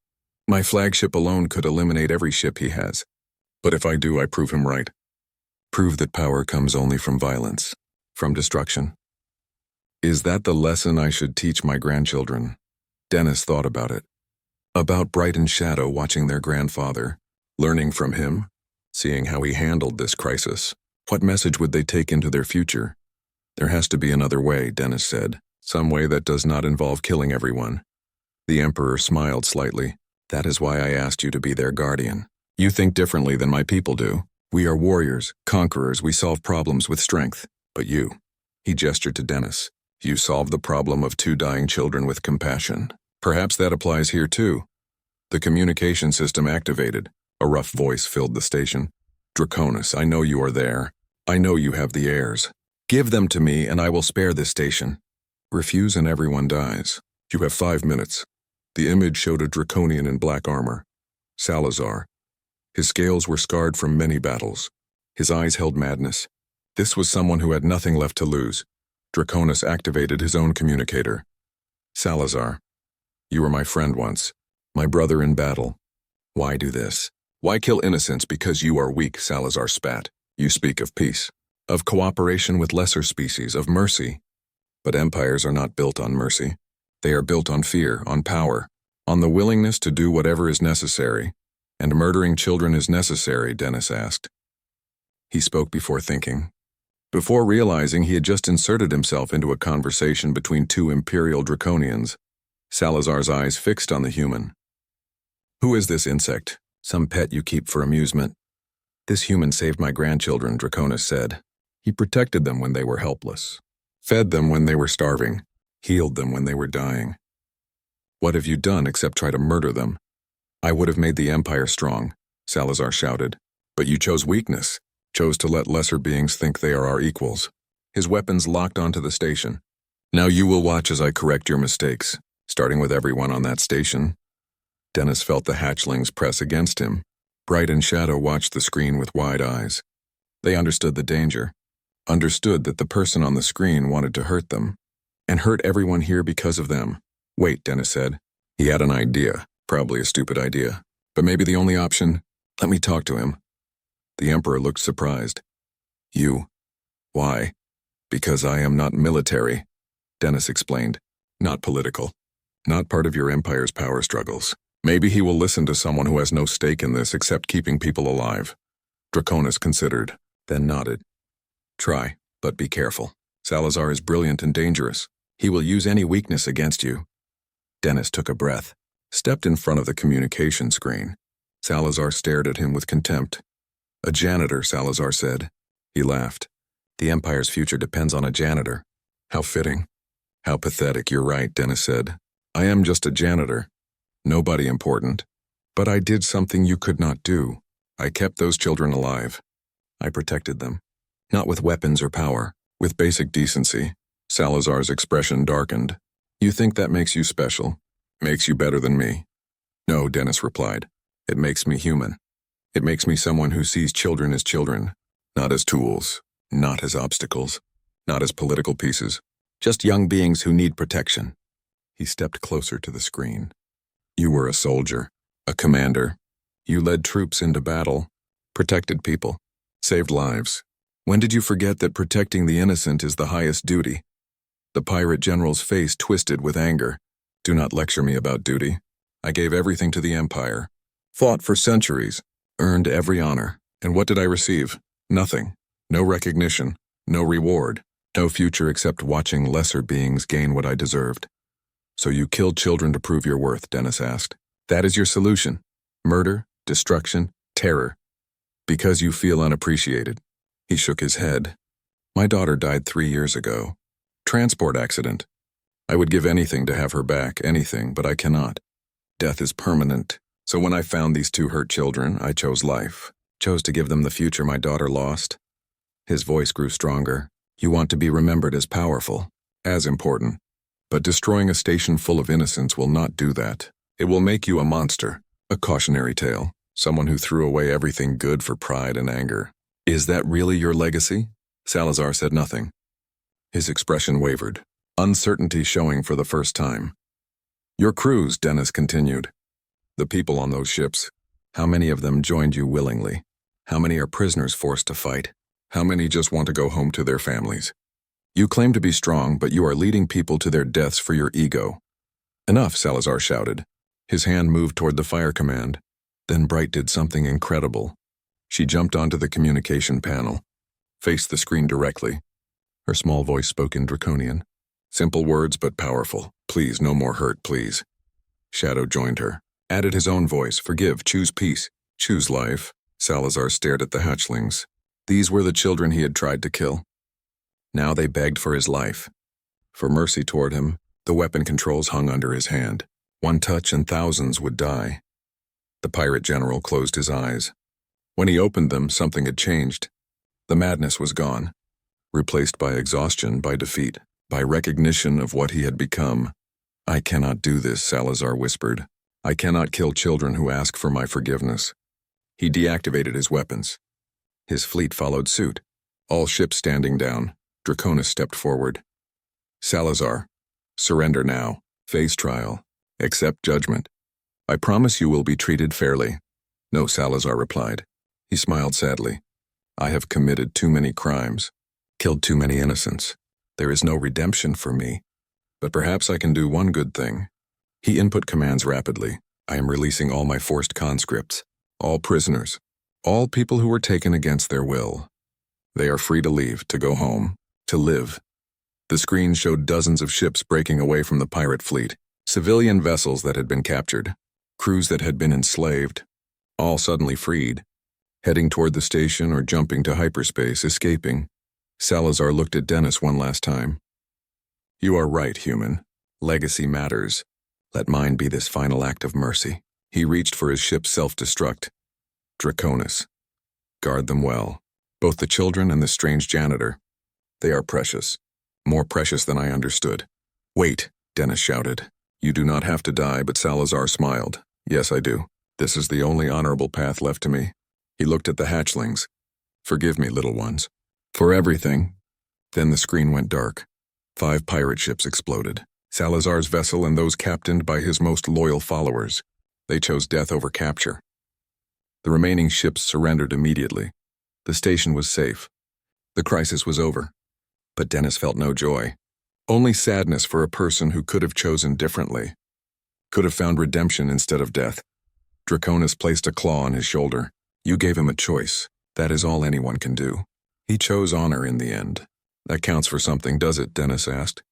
My flagship alone could eliminate every ship he has. But if I do, I prove him right. Prove that power comes only from violence, from destruction. Is that the lesson I should teach my grandchildren? Dennis thought about it. About Bright and Shadow watching their grandfather, learning from him, seeing how he handled this crisis. What message would they take into their future? There has to be another way, Dennis said. Some way that does not involve killing everyone. The Emperor smiled slightly. That is why I asked you to be their guardian. You think differently than my people do. We are warriors, conquerors, we solve problems with strength. But you, he gestured to Dennis, you solve the problem of 2 dying children with compassion. Perhaps that applies here too. The communication system activated. A rough voice filled the station. Draconis, I know you are there. I know you have the heirs. Give them to me and I will spare this station. Refuse and everyone dies. You have 5 minutes. The image showed a draconian in black armor. Salazar. His scales were scarred from many battles. His eyes held madness. This was someone who had nothing left to lose. Draconis activated his own communicator. Salazar. You were my friend once. My brother in battle. Why do this? Why kill innocents because you are weak? Salazar spat. You speak of peace, of cooperation with lesser species, of mercy. But empires are not built on mercy. They are built on fear, on power, on the willingness to do whatever is necessary. And murdering children is necessary, Dennis asked. He spoke before thinking. Before realizing he had just inserted himself into a conversation between 2 imperial draconians, Salazar's eyes fixed on the human. Who is this insect? Some pet you keep for amusement? This human saved my grandchildren, Draconis said. He protected them when they were helpless, fed them when they were starving, healed them when they were dying. What have you done except try to murder them? I would have made the Empire strong, Salazar shouted. But you chose weakness, chose to let lesser beings think they are our equals. His weapons locked onto the station. Now you will watch as I correct your mistakes, starting with everyone on that station. Dennis felt the hatchlings press against him. Bright and Shadow watched the screen with wide eyes. They understood the danger, understood that the person on the screen wanted to hurt them, and hurt everyone here because of them. Wait, Dennis said. He had an idea, probably a stupid idea, but maybe the only option. Let me talk to him. The Emperor looked surprised. You? Why? Because I am not military, Dennis explained. Not political. Not part of your Empire's power struggles. Maybe he will listen to someone who has no stake in this except keeping people alive. Draconis considered, then nodded. Try, but be careful. Salazar is brilliant and dangerous. He will use any weakness against you. Dennis took a breath, stepped in front of the communication screen. Salazar stared at him with contempt. A janitor, Salazar said. He laughed. The Empire's future depends on a janitor. How fitting. How pathetic, you're right, Dennis said. I am just a janitor. Nobody important. But I did something you could not do. I kept those children alive. I protected them. Not with weapons or power, with basic decency. Salazar's expression darkened. You think that makes you special? Makes you better than me? No, Dennis replied. It makes me human. It makes me someone who sees children as children, not as tools, not as obstacles, not as political pieces, just young beings who need protection. He stepped closer to the screen. You were a soldier, a commander. You led troops into battle, protected people, saved lives. When did you forget that protecting the innocent is the highest duty? The pirate general's face twisted with anger. Do not lecture me about duty. I gave everything to the Empire, fought for centuries, earned every honor. And what did I receive? Nothing. No recognition, no reward, no future except watching lesser beings gain what I deserved. So you killed children to prove your worth, Dennis asked. That is your solution. Murder, destruction, terror. Because you feel unappreciated. He shook his head. My daughter died 3 years ago. Transport accident. I would give anything to have her back, anything, but I cannot. Death is permanent. So when I found these 2 hurt children, I chose life. Chose to give them the future my daughter lost. His voice grew stronger. You want to be remembered as powerful, as important. But destroying a station full of innocents will not do that. It will make you a monster, a cautionary tale, someone who threw away everything good for pride and anger. Is that really your legacy? Salazar said nothing. His expression wavered, uncertainty showing for the first time. Your crews, Dennis continued. The people on those ships, how many of them joined you willingly? How many are prisoners forced to fight? How many just want to go home to their families? You claim to be strong, but you are leading people to their deaths for your ego. Enough, Salazar shouted. His hand moved toward the fire command. Then Bright did something incredible. She jumped onto the communication panel, faced the screen directly. Her small voice spoke in Draconian. Simple words, but powerful. Please, no more hurt, please. Shadow joined her. Added his own voice, forgive, choose peace, choose life. Salazar stared at the hatchlings. These were the children he had tried to kill. Now they begged for his life. For mercy toward him, the weapon controls hung under his hand. One touch and thousands would die. The pirate general closed his eyes. When he opened them, something had changed. The madness was gone, replaced by exhaustion, by defeat, by recognition of what he had become. I cannot do this, Salazar whispered. I cannot kill children who ask for my forgiveness. He deactivated his weapons. His fleet followed suit, all ships standing down. Draconis stepped forward. Salazar, surrender now. Face trial. Accept judgment. I promise you will be treated fairly. No, Salazar replied. He smiled sadly. I have committed too many crimes, killed too many innocents. There is no redemption for me. But perhaps I can do one good thing. He input commands rapidly. I am releasing all my forced conscripts, all prisoners, all people who were taken against their will. They are free to leave, to go home, to live. The screen showed dozens of ships breaking away from the pirate fleet, civilian vessels that had been captured, crews that had been enslaved, all suddenly freed, heading toward the station or jumping to hyperspace, escaping. Salazar looked at Dennis one last time. You are right, human. Legacy matters. Let mine be this final act of mercy. He reached for his ship's self-destruct. Draconis. Guard them well. Both the children and the strange janitor. They are precious. More precious than I understood. Wait, Dennis shouted. You do not have to die, but Salazar smiled. Yes, I do. This is the only honorable path left to me. He looked at the hatchlings. Forgive me, little ones. For everything. Then the screen went dark. 5 pirate ships exploded. Salazar's vessel and those captained by his most loyal followers. They chose death over capture. The remaining ships surrendered immediately. The station was safe. The crisis was over. But Dennis felt no joy. Only sadness for a person who could have chosen differently. Could have found redemption instead of death. Draconis placed a claw on his shoulder. You gave him a choice. That is all anyone can do. He chose honor in the end. That counts for something, does it? Dennis asked.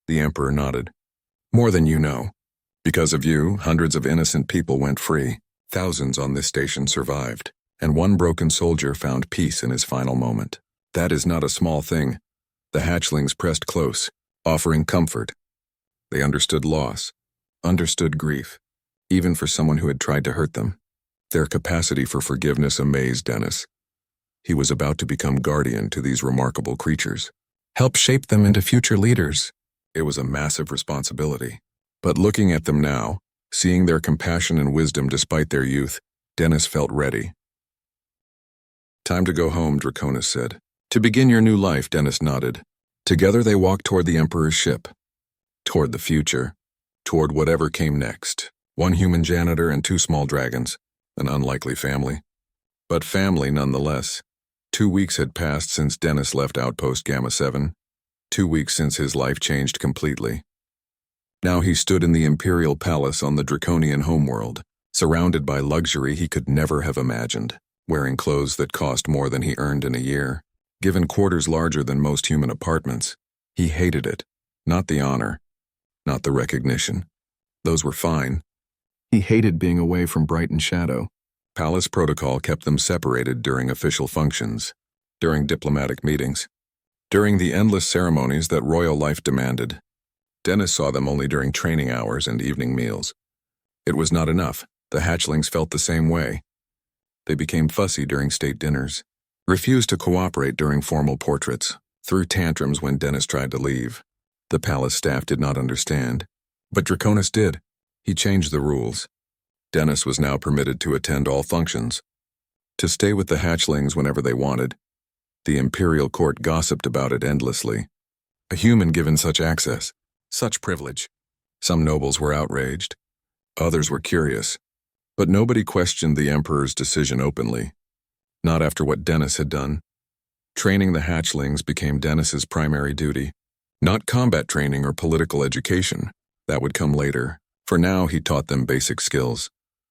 The Emperor nodded. More than you know. Because of you, hundreds of innocent people went free. Thousands on this station survived. And one broken soldier found peace in his final moment. That is not a small thing. The hatchlings pressed close, offering comfort. They understood loss, understood grief, even for someone who had tried to hurt them. Their capacity for forgiveness amazed Dennis. He was about to become guardian to these remarkable creatures. Help shape them into future leaders. It was a massive responsibility. But looking at them now, seeing their compassion and wisdom despite their youth, Dennis felt ready. Time to go home, Draconis said. To begin your new life, Dennis nodded. Together they walked toward the Emperor's ship. Toward the future. Toward whatever came next. 1 human janitor and 2 small dragons. An unlikely family. But family nonetheless. 2 weeks had passed since Dennis left Outpost Gamma 7. 2 weeks since his life changed completely. Now he stood in the Imperial Palace on the Draconian homeworld, surrounded by luxury he could never have imagined, wearing clothes that cost more than he earned in a year, given quarters larger than most human apartments. He hated it. Not the honor. Not the recognition. Those were fine. He hated being away from Bright and Shadow. Palace protocol kept them separated during official functions, during diplomatic meetings, during the endless ceremonies that royal life demanded. Dennis saw them only during training hours and evening meals. It was not enough. The hatchlings felt the same way. They became fussy during state dinners, refused to cooperate during formal portraits, threw tantrums when Dennis tried to leave. The palace staff did not understand, but Draconis did. He changed the rules. Dennis was now permitted to attend all functions, to stay with the hatchlings whenever they wanted. The imperial court gossiped about it endlessly. A human given such access, such privilege. Some nobles were outraged. Others were curious. But nobody questioned the Emperor's decision openly. Not after what Dennis had done. Training the hatchlings became Dennis's primary duty. Not combat training or political education. That would come later. For now, he taught them basic skills.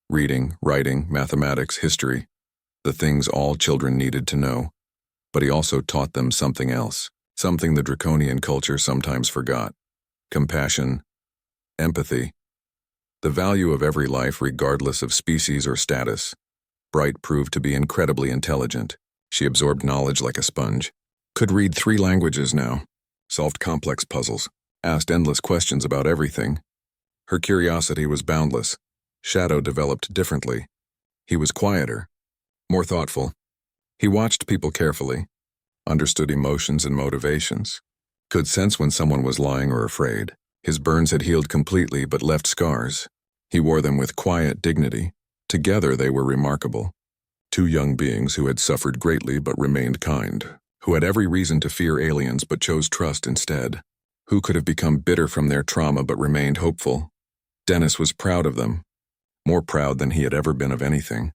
Reading, writing, mathematics, history. The things all children needed to know. But he also taught them something else. Something the draconian culture sometimes forgot. Compassion. Empathy. The value of every life regardless of species or status. Bright proved to be incredibly intelligent. She absorbed knowledge like a sponge. Could read 3 languages now. Solved complex puzzles. Asked endless questions about everything. Her curiosity was boundless. Shadow developed differently. He was quieter. More thoughtful. He watched people carefully. Understood emotions and motivations. Could sense when someone was lying or afraid. His burns had healed completely but left scars. He wore them with quiet dignity. Together they were remarkable. 2 young beings who had suffered greatly but remained kind. Who had every reason to fear aliens but chose trust instead. Who could have become bitter from their trauma but remained hopeful. Dennis was proud of them. More proud than he had ever been of anything.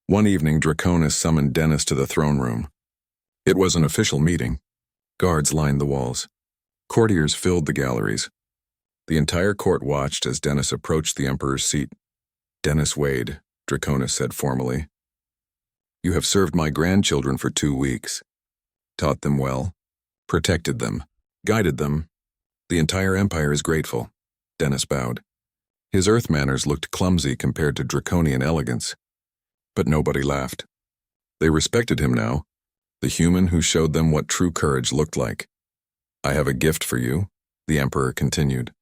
One evening, Draconis summoned Dennis to the throne room. It was an official meeting. Guards lined the walls. Courtiers filled the galleries. The entire court watched as Dennis approached the Emperor's seat. "Dennis Wade," Draconis said formally. "You have served my grandchildren for 2 weeks. Taught them well. Protected them. Guided them. The entire Empire is grateful." Dennis bowed. His Earth manners looked clumsy compared to draconian elegance. But nobody laughed. They respected him now. The human who showed them what true courage looked like. "I have a gift for you," the Emperor continued.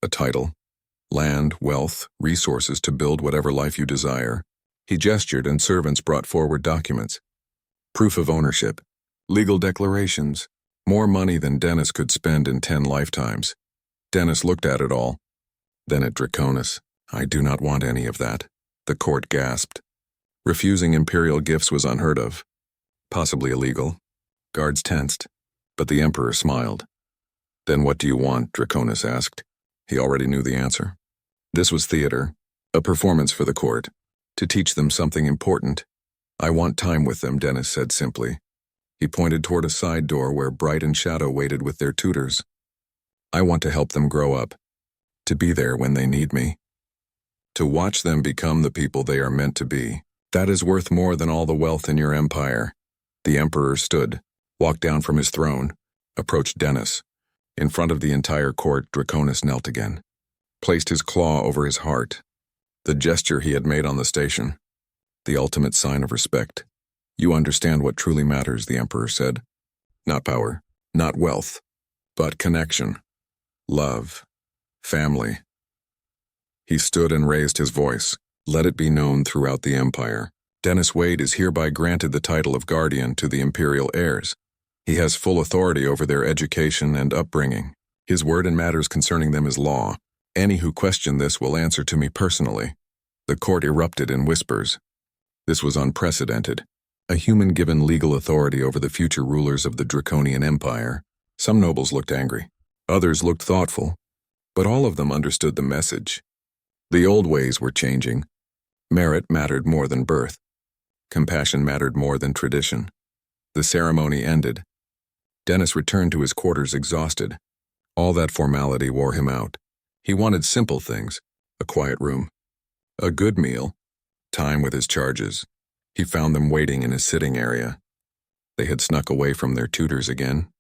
"A title. Land, wealth, resources to build whatever life you desire." He gestured and servants brought forward documents. Proof of ownership. Legal declarations. More money than Dennis could spend in 10 lifetimes. Dennis looked at it all. Then at Draconis. "I do not want any of that," the court gasped. Refusing imperial gifts was unheard of. Possibly illegal. Guards tensed, but the Emperor smiled. "Then what do you want?" Draconis asked. He already knew the answer. This was theater, a performance for the court, to teach them something important. "I want time with them," Dennis said simply. He pointed toward a side door where Bright and Shadow waited with their tutors. "I want to help them grow up, to be there when they need me, to watch them become the people they are meant to be. That is worth more than all the wealth in your empire." The Emperor stood, walked down from his throne, approached Dennis. In front of the entire court, Draconis knelt again, placed his claw over his heart, the gesture he had made on the station, the ultimate sign of respect. "You understand what truly matters," the Emperor said. "Not power, not wealth, but connection, love, family." He stood and raised his voice. "Let it be known throughout the Empire. Dennis Wade is hereby granted the title of Guardian to the Imperial heirs. He has full authority over their education and upbringing. His word in matters concerning them is law. Any who question this will answer to me personally." The court erupted in whispers. This was unprecedented. A human given legal authority over the future rulers of the Draconian Empire. Some nobles looked angry. Others looked thoughtful. But all of them understood the message. The old ways were changing. Merit mattered more than birth. Compassion mattered more than tradition. The ceremony ended. Dennis returned to his quarters exhausted. All that formality wore him out. He wanted simple things, a quiet room, a good meal, time with his charges. He found them waiting in his sitting area. They had snuck away from their tutors again.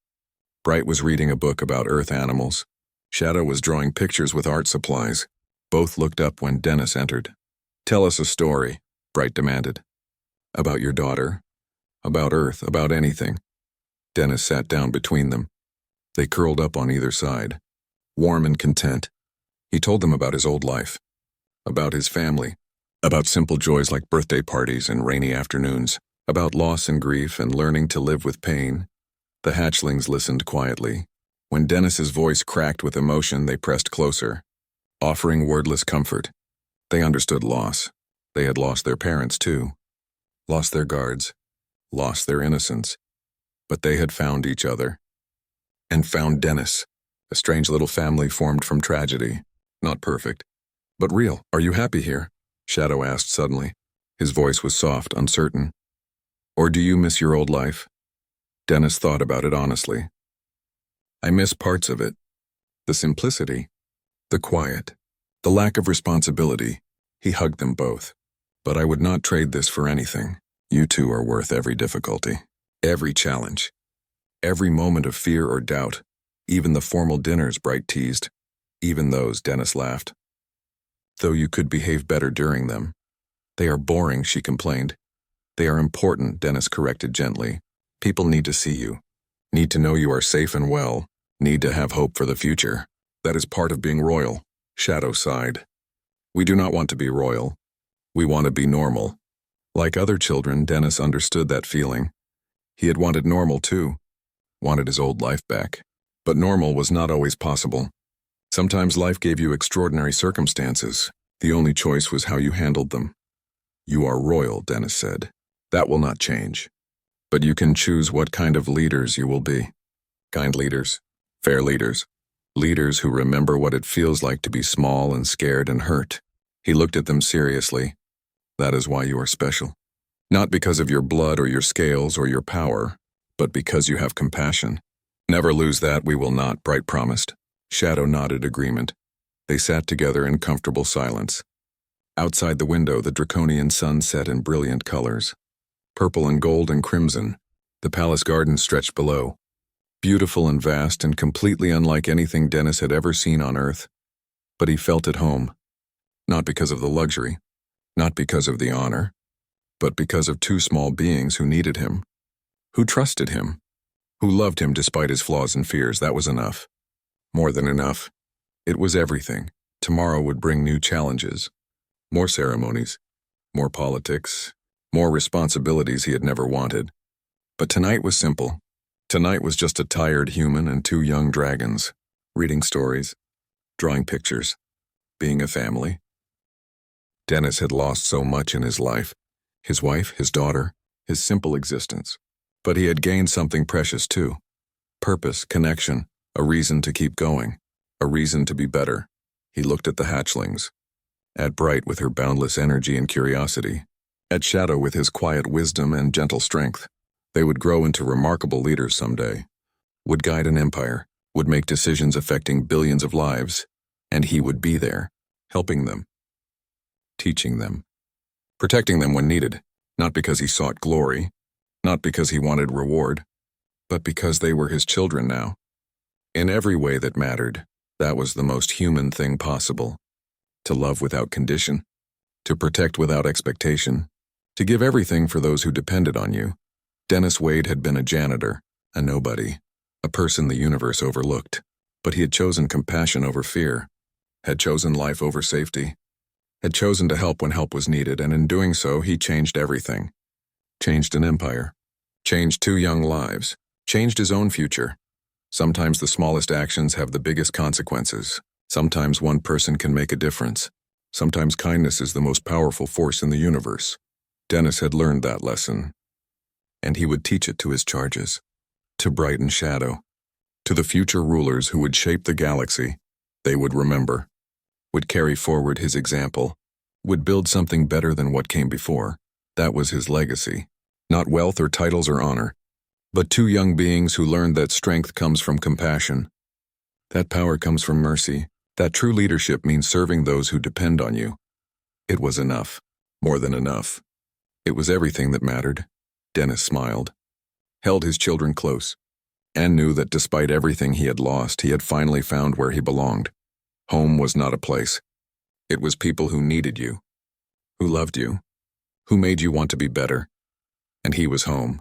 Bright was reading a book about Earth animals. Shadow was drawing pictures with art supplies. Both looked up when Dennis entered. "Tell us a story," Bright demanded. "About your daughter, about Earth, about anything." Dennis sat down between them. They curled up on either side, warm and content. He told them about his old life, about his family, about simple joys like birthday parties and rainy afternoons, about loss and grief and learning to live with pain. The hatchlings listened quietly. When Dennis's voice cracked with emotion, they pressed closer, offering wordless comfort. They understood loss. They had lost their parents too, lost their guards, lost their innocence. But they had found each other. And found Dennis, a strange little family formed from tragedy. Not perfect, but real. "Are you happy here?" Shadow asked suddenly. His voice was soft, uncertain. "Or do you miss your old life?" Dennis thought about it honestly. "I miss parts of it. The simplicity, the quiet, the lack of responsibility." He hugged them both. "But I would not trade this for anything. You two are worth every difficulty, every challenge, every moment of fear or doubt, even the formal dinners," Bright teased. "Even those," Dennis laughed. though you could behave better during them. They are boring, she complained. They are important, Dennis corrected gently. People need to see you. Need to know you are safe and well. Need to have hope for the future. That is part of being royal, Shadow sighed. We do not want to be royal. We want to be normal. Like other children, Dennis understood that feeling. He had wanted normal too. Wanted his old life back. But normal was not always possible. Sometimes life gave you extraordinary circumstances. The only choice was how you handled them. You are royal, Dennis said. That will not change. But you can choose what kind of leaders you will be. Kind leaders. Fair leaders. Leaders who remember what it feels like to be small and scared and hurt. He looked at them seriously. That is why you are special. Not because of your blood or your scales or your power, but because you have compassion. Never lose that, we will not, Bright promised. Shadow nodded agreement. They sat together in comfortable silence. Outside the window, the draconian sun set in brilliant colors. Purple and gold and crimson. The palace garden stretched below. Beautiful and vast and completely unlike anything Dennis had ever seen on Earth. But he felt at home. Not because of the luxury, not because of the honor, but because of two small beings who needed him, who trusted him, who loved him despite his flaws and fears. That was enough. More than enough. It was everything. Tomorrow would bring new challenges. More ceremonies. More politics. More responsibilities he had never wanted. But tonight was simple. Tonight was just a tired human and two young dragons, reading stories, drawing pictures, being a family. Dennis had lost so much in his life. His wife, his daughter, his simple existence. But he had gained something precious too. Purpose, connection, a reason to keep going, a reason to be better. He looked at the hatchlings. At Bright with her boundless energy and curiosity. At Shadow with his quiet wisdom and gentle strength. They would grow into remarkable leaders someday. Would guide an empire. Would make decisions affecting billions of lives. And he would be there, helping them. Teaching them. Protecting them when needed. Not because he sought glory. Not because he wanted reward. But because they were his children now. In every way that mattered, that was the most human thing possible. To love without condition. To protect without expectation. To give everything for those who depended on you. Dennis Wade had been a janitor, a nobody, a person the universe overlooked. But he had chosen compassion over fear. Had chosen life over safety. Had chosen to help when help was needed, and in doing so, he changed everything. Changed an empire. Changed two young lives. Changed his own future. Sometimes the smallest actions have the biggest consequences. Sometimes one person can make a difference. Sometimes kindness is the most powerful force in the universe. Dennis had learned that lesson. And he would teach it to his charges. To Bright and Shadow. To the future rulers who would shape the galaxy. They would remember. Would carry forward his example. Would build something better than what came before. That was his legacy. Not wealth or titles or honor. But two young beings who learned that strength comes from compassion. That power comes from mercy. That true leadership means serving those who depend on you. It was enough. More than enough. It was everything that mattered. Dennis smiled. Held his children close. And knew that despite everything he had lost, he had finally found where he belonged. Home was not a place. It was people who needed you. Who loved you. Who made you want to be better. And he was home.